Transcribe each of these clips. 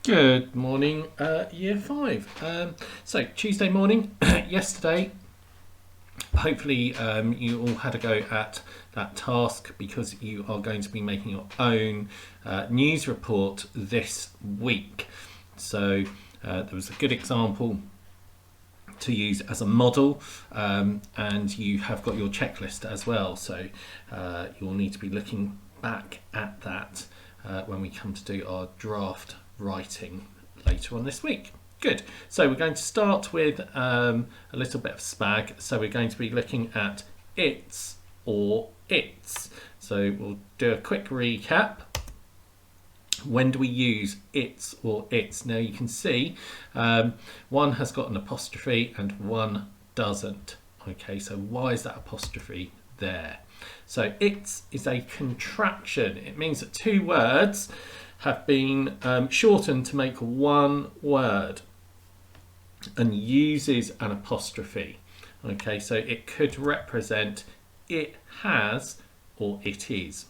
Good morning, Year 5. So, Tuesday morning, yesterday, hopefully you all had a go at that task because you are going to be making your own news report this week. So, there was a good example to use as a model, and you have got your checklist as well. So, you'll need to be looking back at that when we come to do our draft writing later on this week. Good. So we're going to start with a little bit of spag. So we're going to be looking at its or its. So we'll do a quick recap. When do we use its or its? Now you can see one has got an apostrophe and one doesn't. Okay, so why is that apostrophe there? So its is a contraction. It means that two words have been shortened to make one word and uses an apostrophe. Okay, so it could represent it has or it is.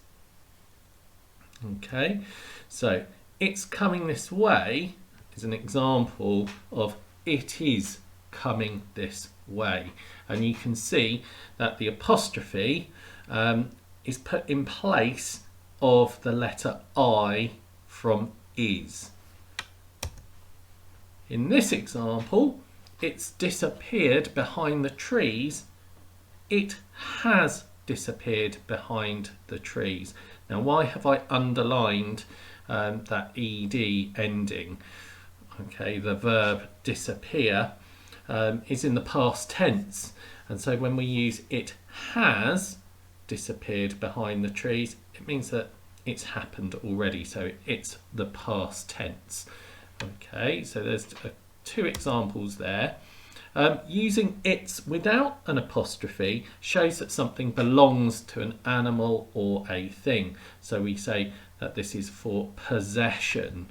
Okay, so it's coming this way is an example of it is coming this way. And you can see that the apostrophe is put in place of the letter I from is. In this example, it's disappeared behind the trees. It has disappeared behind the trees. Now, why have I underlined that ed ending? Okay, the verb disappear is in the past tense, and so when we use it has disappeared behind the trees, it means that it's happened already, so it's the past tense. Okay, so there's two examples there. Using its without an apostrophe shows that something belongs to an animal or a thing. So we say that this is for possession.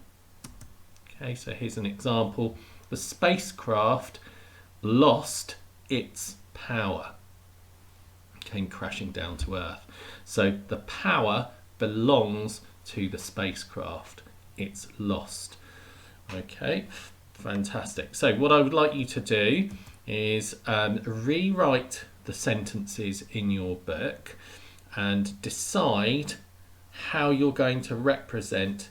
Okay, so here's an example. The spacecraft lost its power. Came crashing down to Earth. So the power belongs to the spacecraft. It's lost. Okay, fantastic. So what I would like you to do is rewrite the sentences in your book and decide how you're going to represent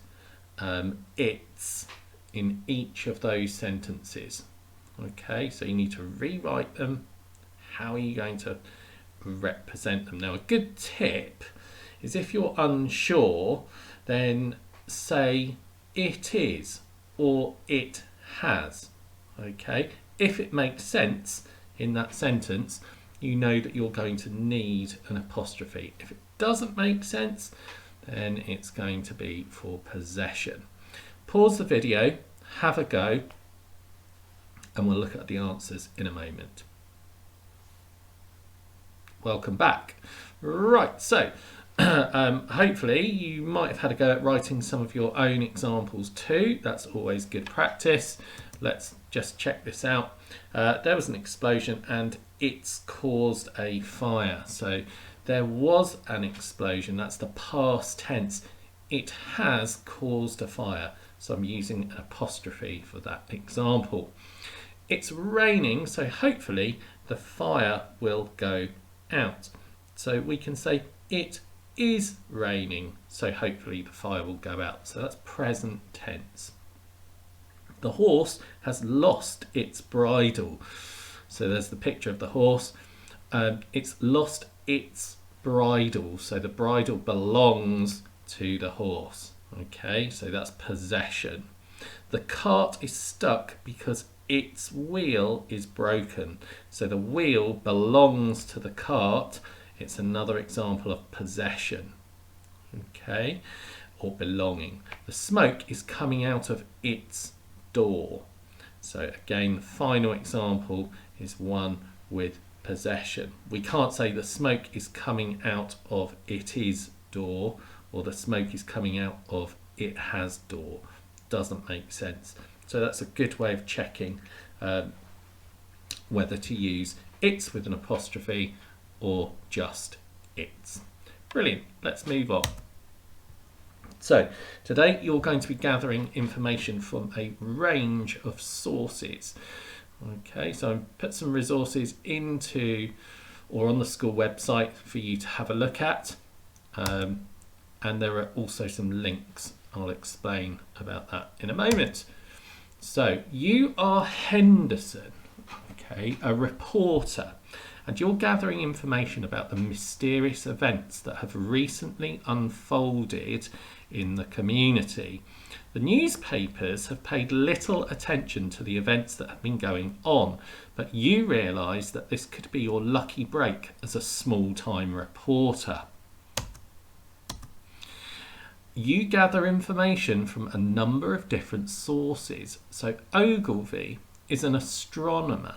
its in each of those sentences. Okay, so you need to rewrite them. How are you going to represent them? Now, a good tip is if you're unsure, then say it is or it has. Okay, if it makes sense in that sentence, you know that you're going to need an apostrophe. If it doesn't make sense, then it's going to be for possession. Pause the video, have a go, and we'll look at the answers in a moment. Welcome back. Right, so hopefully you might have had a go at writing some of your own examples too. That's always good practice. Let's just check this out. There was an explosion and it's caused a fire. So there was an explosion. That's the past tense. It has caused a fire. So I'm using an apostrophe for that example. It's raining, so hopefully the fire will go out. So we can say it is raining, so hopefully the fire will go out. So that's present tense. The horse has lost its bridle. So there's the picture of the horse. It's lost its bridle, so the bridle belongs to the horse. Okay, so that's possession. The cart is stuck because its wheel is broken. So the wheel belongs to the cart. It's another example of possession. Okay, or belonging. The smoke is coming out of its door. So again, the final example is one with possession. We can't say the smoke is coming out of it is door, or the smoke is coming out of it has door. Doesn't make sense. So that's a good way of checking whether to use its with an apostrophe or just its. Brilliant. Let's move on. So today you're going to be gathering information from a range of sources. Okay, so I've put some resources into or on the school website for you to have a look at. And there are also some links. I'll explain about that in a moment. So you are Henderson, okay, a reporter, and you're gathering information about the mysterious events that have recently unfolded in the community. The newspapers have paid little attention to the events that have been going on, but you realise that this could be your lucky break as a small-time reporter. You gather information from a number of different sources. So Ogilvy is an astronomer,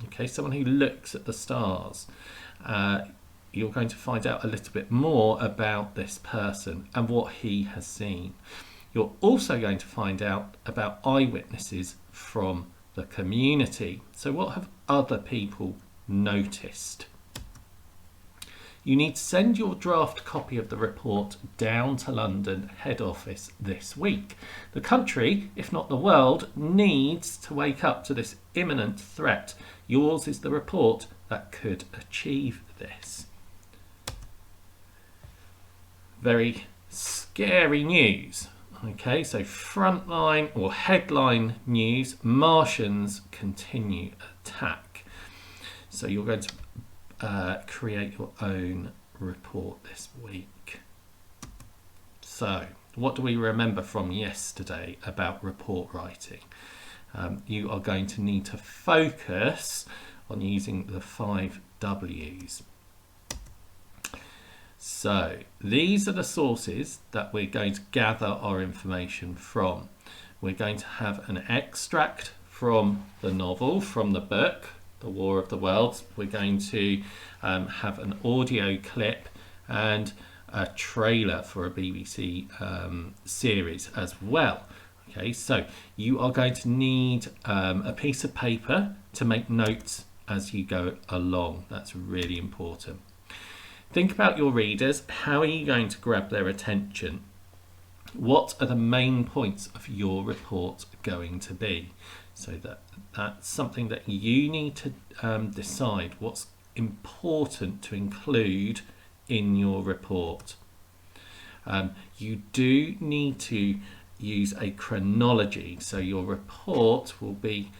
okay, someone who looks at the stars. You're going to find out a little bit more about this person and what he has seen. You're also going to find out about eyewitnesses from the community. So what have other people noticed? You need to send your draft copy of the report down to London head office this week. The country, if not the world, needs to wake up to this imminent threat. Yours is the report that could achieve this. Very scary news. Okay, so frontline or headline news: Martians continue attack. So you're going to create your own report this week. So what do we remember from yesterday about report writing? You are going to need to focus on using the 5 W's. So these are the sources that we're going to gather our information from. We're going to have an extract from the novel, from the book, The War of the Worlds. We're going to have an audio clip and a trailer for a BBC series as well. Okay, so you are going to need a piece of paper to make notes as you go along. That's really important. Think about your readers. How are you going to grab their attention? What are the main points of your report going to be? So that's something that you need to decide what's important to include in your report. You do need to use a chronology. So your report will be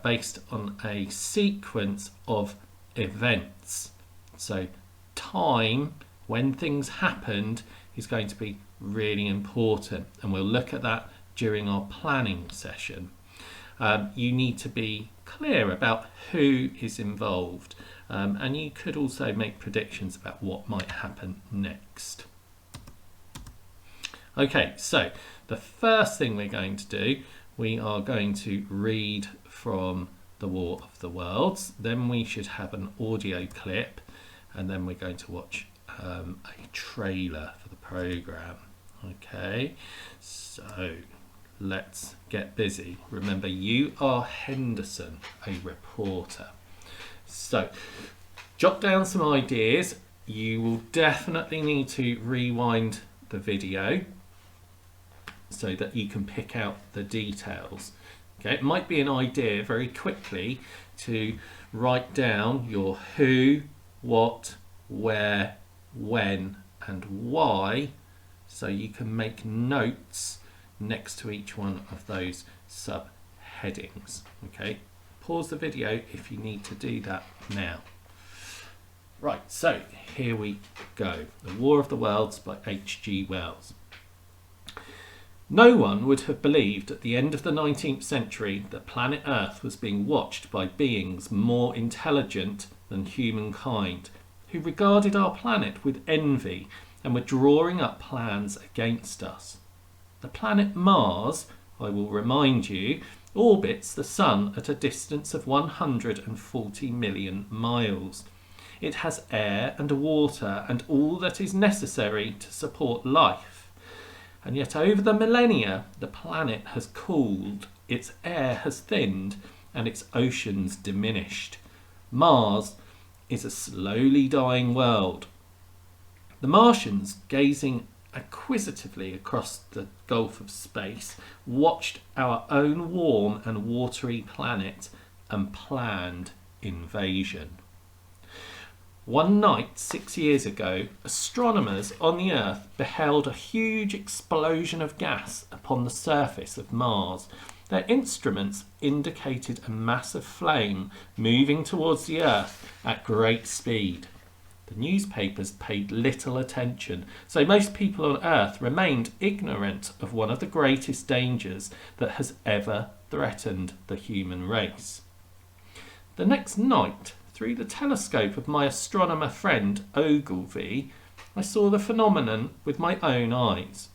based on a sequence of events. So time, when things happened, is going to be really important, and we'll look at that during our planning session. You need to be clear about who is involved, and you could also make predictions about what might happen next. Okay, so the first thing we're going to do, we are going to read from The War of the Worlds. Then we should have an audio clip, and then we're going to watch a trailer for the programme. Okay, so let's get busy. Remember, you are Henderson, a reporter. So jot down some ideas. You will definitely need to rewind the video so that you can pick out the details. Okay, it might be an idea very quickly to write down your who, what, where, when and why, so you can make notes next to each one of those subheadings. Okay, pause the video if you need to do that now. Right, so here we go. The War of the Worlds by H.G. Wells. No one would have believed at the end of the 19th century that planet Earth was being watched by beings more intelligent than humankind, who regarded our planet with envy and were drawing up plans against us. The planet Mars, I will remind you, orbits the Sun at a distance of 140 million miles. It has air and water and all that is necessary to support life. And yet over the millennia, the planet has cooled, its air has thinned, and its oceans diminished. Mars is a slowly dying world. The Martians, gazing acquisitively across the gulf of space, watched our own warm and watery planet, and planned invasion. One night 6 years ago, astronomers on the Earth beheld a huge explosion of gas upon the surface of Mars. Their instruments indicated a massive flame moving towards the Earth at great speed. The newspapers paid little attention, so most people on Earth remained ignorant of one of the greatest dangers that has ever threatened the human race. The next night, through the telescope of my astronomer friend Ogilvy, I saw the phenomenon with my own eyes.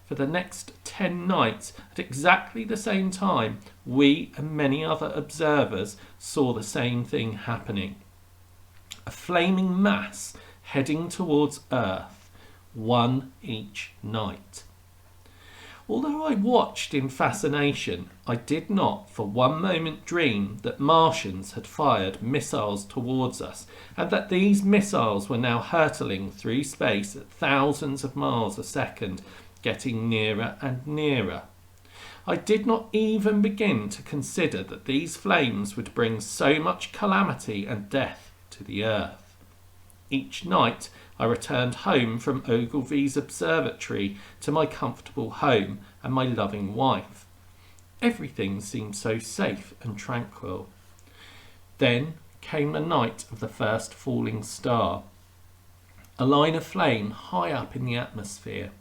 For the next 10 nights, at exactly the same time, we and many other observers saw the same thing happening. A flaming mass heading towards Earth, one each night. Although I watched in fascination, I did not for one moment dream that Martians had fired missiles towards us, and that these missiles were now hurtling through space at thousands of miles a second, getting nearer and nearer. I did not even begin to consider that these flames would bring so much calamity and death to the Earth. Each night I returned home from Ogilvy's observatory to my comfortable home and my loving wife. Everything seemed so safe and tranquil. Then came the night of the first falling star, a line of flame high up in the atmosphere.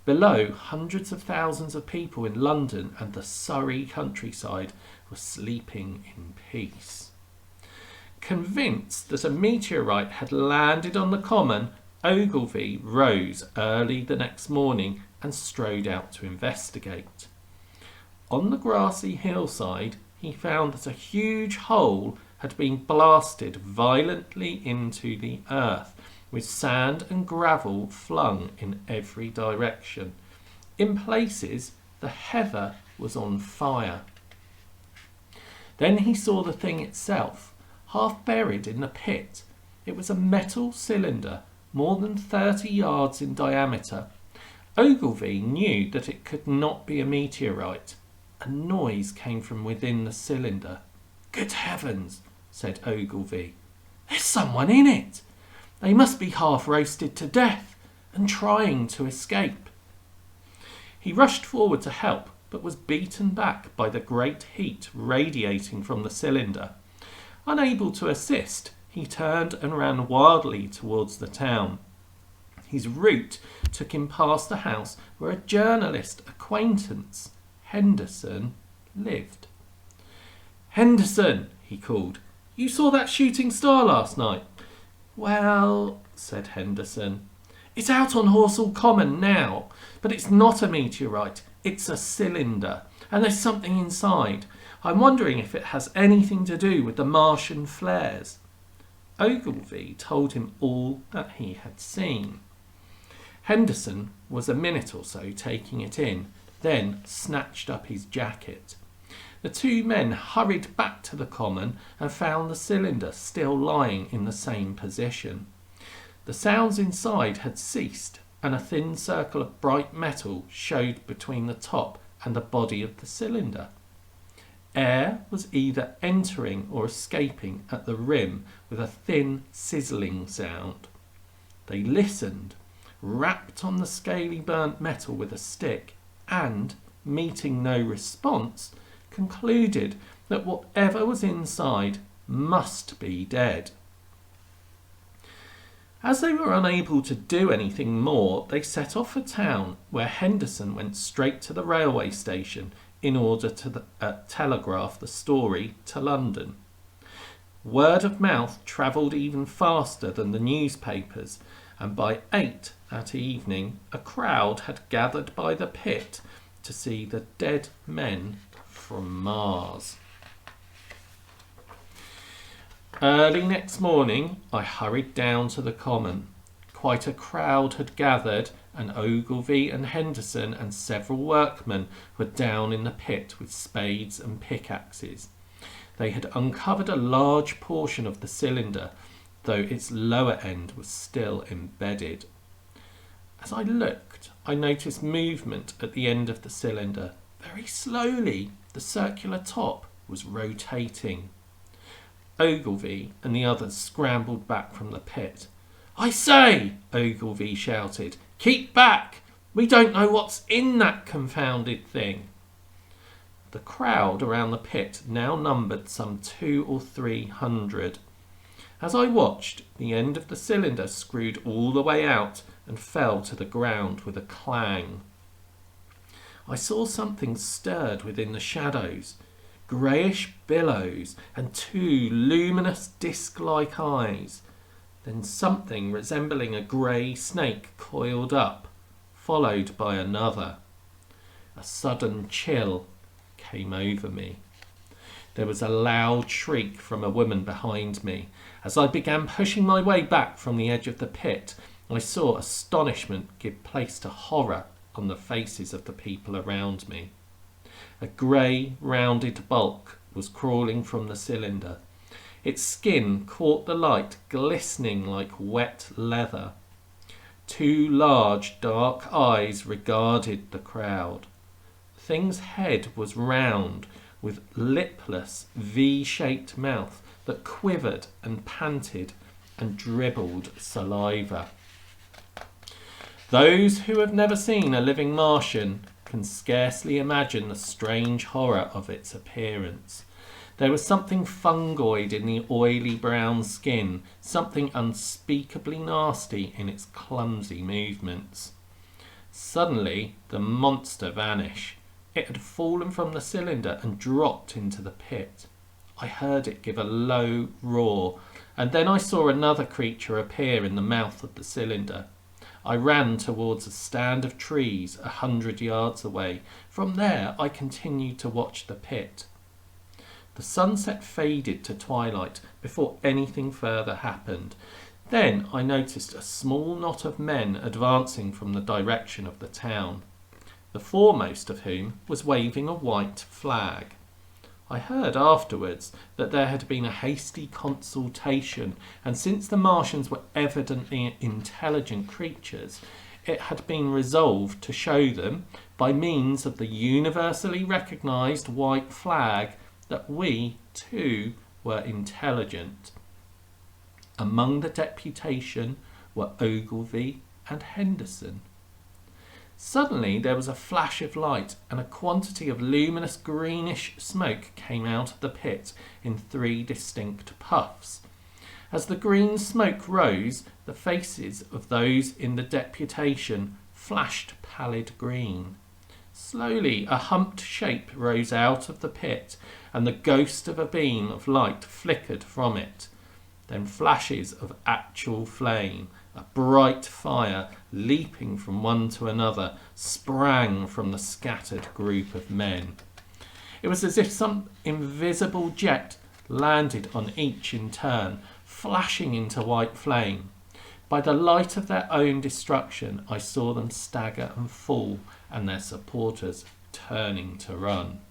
Below, hundreds of thousands of people in London and the Surrey countryside were sleeping in peace. Convinced that a meteorite had landed on the common, Ogilvy rose early the next morning and strode out to investigate. On the grassy hillside, he found that a huge hole had been blasted violently into the earth, with sand and gravel flung in every direction. In places, the heather was on fire. Then he saw the thing itself, half buried in the pit. It was a metal cylinder, more than 30 yards in diameter. Ogilvy knew that it could not be a meteorite. A noise came from within the cylinder. "Good heavens," said Ogilvy. "There's someone in it. They must be half roasted to death and trying to escape." He rushed forward to help, but was beaten back by the great heat radiating from the cylinder. Unable to assist, he turned and ran wildly towards the town. His route took him past the house where a journalist acquaintance, Henderson, lived. "Henderson," he called, "you saw that shooting star last night?" "Well," said Henderson, "it's out on Horsell Common now, but it's not a meteorite, it's a cylinder, and there's something inside. I'm wondering if it has anything to do with the Martian flares." Ogilvy told him all that he had seen. Henderson was a minute or so taking it in, then snatched up his jacket. The two men hurried back to the common and found the cylinder still lying in the same position. The sounds inside had ceased, and a thin circle of bright metal showed between the top and the body of the cylinder. Air was either entering or escaping at the rim with a thin sizzling sound. They listened, rapped on the scaly burnt metal with a stick, and, meeting no response, concluded that whatever was inside must be dead. As they were unable to do anything more, they set off for town, where Henderson went straight to the railway station in order to telegraph the story to London. Word of mouth travelled even faster than the newspapers, and by 8 that evening a crowd had gathered by the pit to see the dead men from Mars. Early next morning I hurried down to the common. Quite a crowd had gathered, and Ogilvy and Henderson and several workmen were down in the pit with spades and pickaxes. They had uncovered a large portion of the cylinder, though its lower end was still embedded. As I looked, I noticed movement at the end of the cylinder. Very slowly, the circular top was rotating. Ogilvy and the others scrambled back from the pit. "I say," Ogilvy shouted, "keep back! We don't know what's in that confounded thing." The crowd around the pit now numbered some 200 or 300. As I watched, the end of the cylinder screwed all the way out and fell to the ground with a clang. I saw something stirred within the shadows, greyish billows and two luminous disc-like eyes. Then something resembling a grey snake coiled up, followed by another. A sudden chill came over me. There was a loud shriek from a woman behind me. As I began pushing my way back from the edge of the pit, I saw astonishment give place to horror on the faces of the people around me. A grey, rounded bulk was crawling from the cylinder. Its skin caught the light, glistening like wet leather. Two large, dark eyes regarded the crowd. The thing's head was round, with lipless, V-shaped mouth that quivered and panted and dribbled saliva. Those who have never seen a living Martian can scarcely imagine the strange horror of its appearance. There was something fungoid in the oily brown skin, something unspeakably nasty in its clumsy movements. Suddenly, the monster vanished. It had fallen from the cylinder and dropped into the pit. I heard it give a low roar, and then I saw another creature appear in the mouth of the cylinder. I ran towards a stand of trees 100 yards away. From there, I continued to watch the pit. The sunset faded to twilight before anything further happened. Then I noticed a small knot of men advancing from the direction of the town, the foremost of whom was waving a white flag. I heard afterwards that there had been a hasty consultation, and since the Martians were evidently intelligent creatures, it had been resolved to show them, by means of the universally recognised white flag, that we, too, were intelligent. Among the deputation were Ogilvy and Henderson. Suddenly there was a flash of light, and a quantity of luminous greenish smoke came out of the pit in 3 distinct puffs. As the green smoke rose, the faces of those in the deputation flashed pallid green. Slowly a humped shape rose out of the pit, and the ghost of a beam of light flickered from it. Then flashes of actual flame, a bright fire, leaping from one to another, sprang from the scattered group of men. It was as if some invisible jet landed on each in turn, flashing into white flame. By the light of their own destruction, I saw them stagger and fall, and their supporters turning to run.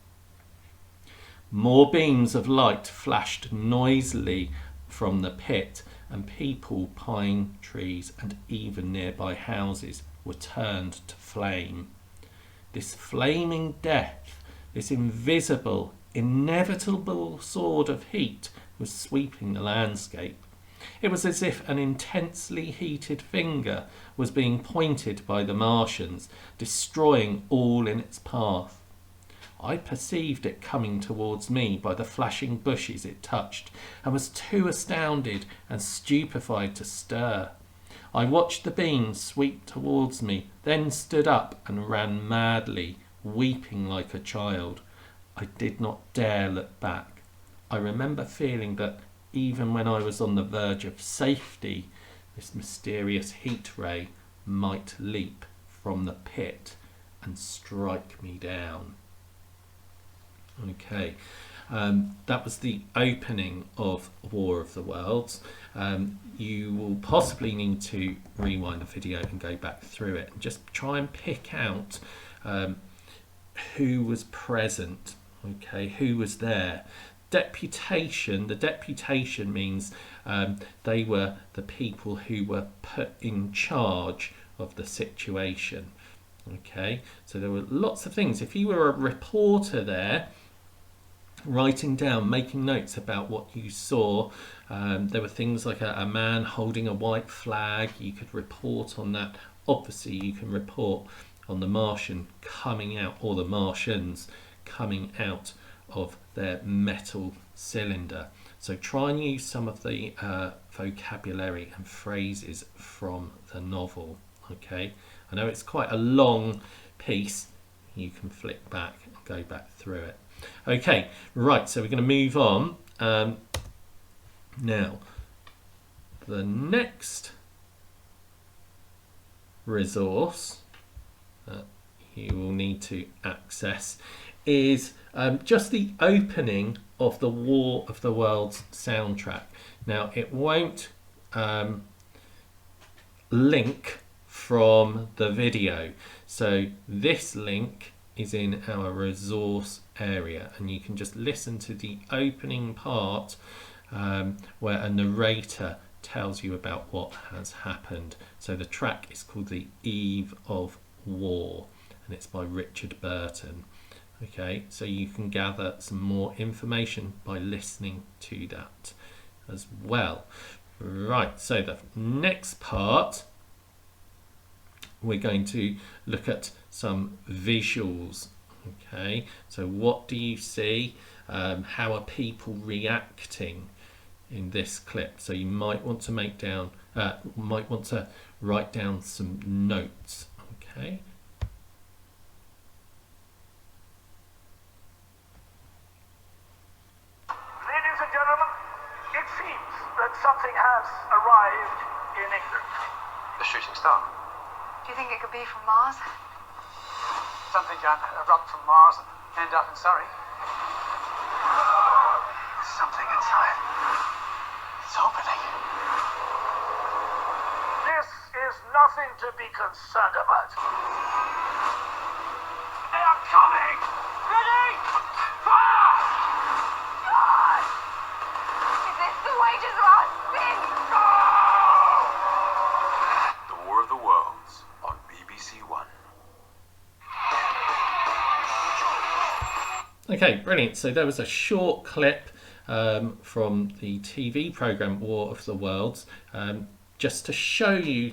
More beams of light flashed noisily from the pit, and people, pine trees, and even nearby houses were turned to flame. This flaming death, this invisible, inevitable sword of heat, was sweeping the landscape. It was as if an intensely heated finger was being pointed by the Martians, destroying all in its path. I perceived it coming towards me by the flashing bushes it touched, and was too astounded and stupefied to stir. I watched the beams sweep towards me, then stood up and ran madly, weeping like a child. I did not dare look back. I remember feeling that even when I was on the verge of safety, this mysterious heat ray might leap from the pit and strike me down. Okay, that was the opening of War of the Worlds. You will possibly need to rewind the video and go back through it and just try and pick out who was present, okay, who was there. The deputation means they were the people who were put in charge of the situation. Okay, so there were lots of things. If you were a reporter there, writing down, making notes about what you saw, there were things like a man holding a white flag. You could report on that. Obviously, you can report on the Martian coming out, or the Martians coming out of their metal cylinder. So try and use some of the vocabulary and phrases from the novel. Okay, I know it's quite a long piece. You can flick back and go back through it. Okay, right, so we're going to move on. Now, the next resource that you will need to access is just the opening of the War of the Worlds soundtrack. Now, it won't link from the video, so this link is in our resource area, and you can just listen to the opening part where a narrator tells you about what has happened. So the track is called The Eve of War, and it's by Richard Burton. Okay, so you can gather some more information by listening to that as well. Right, so the next part, we're going to look at some visuals. Okay, so what do you see? How are people reacting in this clip? So you might want to write down some notes. Okay. Ladies and gentlemen, it seems that something has arrived in England. The shooting star. Do you think it could be from Mars? Something can erupt from Mars and end up in Surrey. There's something inside. It's opening. This is nothing to be concerned about. They are coming! Ready? Fire! God! Is this the wages of our sin? The War of the Worlds on BBC One. Okay, brilliant. So there was a short clip from the TV programme War of the Worlds, just to show you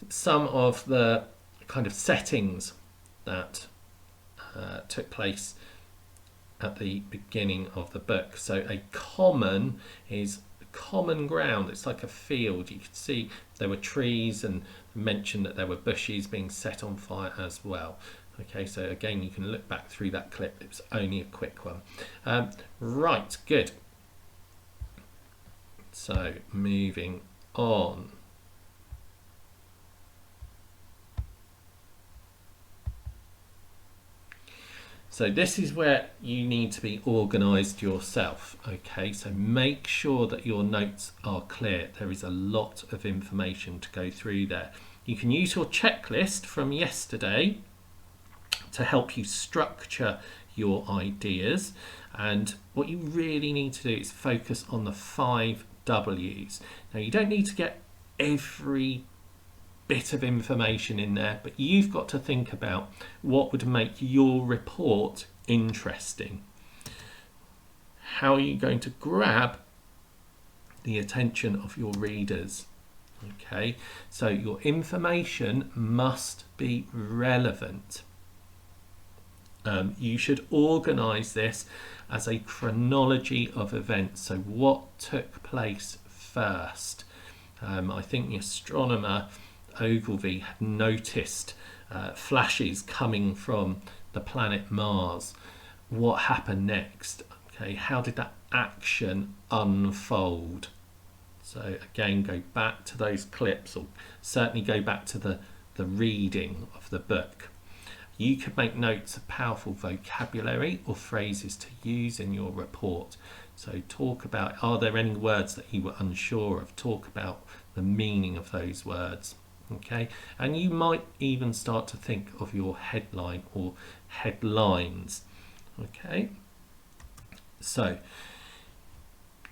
some of the kind of settings that took place at the beginning of the book. So a common is common ground. It's like a field. You could see there were trees, and mentioned that there were bushes being set on fire as well. Okay, so again, you can look back through that clip. It was only a quick one. Right, good. So moving on. So this is where you need to be organised yourself. Okay, so make sure that your notes are clear. There is a lot of information to go through there. You can use your checklist from yesterday to help you structure your ideas, and what you really need to do is focus on the 5 W's. Now, you don't need to get every bit of information in there, but you've got to think about what would make your report interesting. How are you going to grab the attention of your readers? Okay, so your information must be relevant. You should organise this as a chronology of events. So what took place first? I think the astronomer Ogilvy had noticed flashes coming from the planet Mars. What happened next? Okay, how did that action unfold? So again, go back to those clips, or certainly go back to the reading of the book. You could make notes of powerful vocabulary or phrases to use in your report. So talk about, are there any words that you were unsure of? Talk about the meaning of those words. Okay, and you might even start to think of your headline or headlines. Okay, so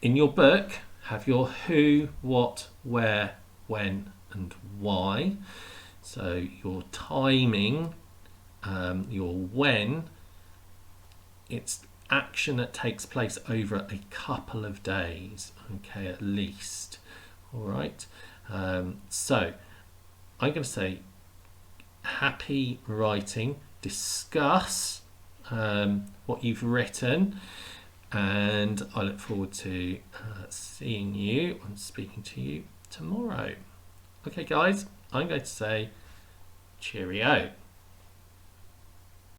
in your book, have your who, what, where, when, and why. So your timing, your when, it's action that takes place over a couple of days, okay, at least. All right. So I'm going to say happy writing, discuss what you've written, and I look forward to seeing you and speaking to you tomorrow. Okay guys, I'm going to say cheerio.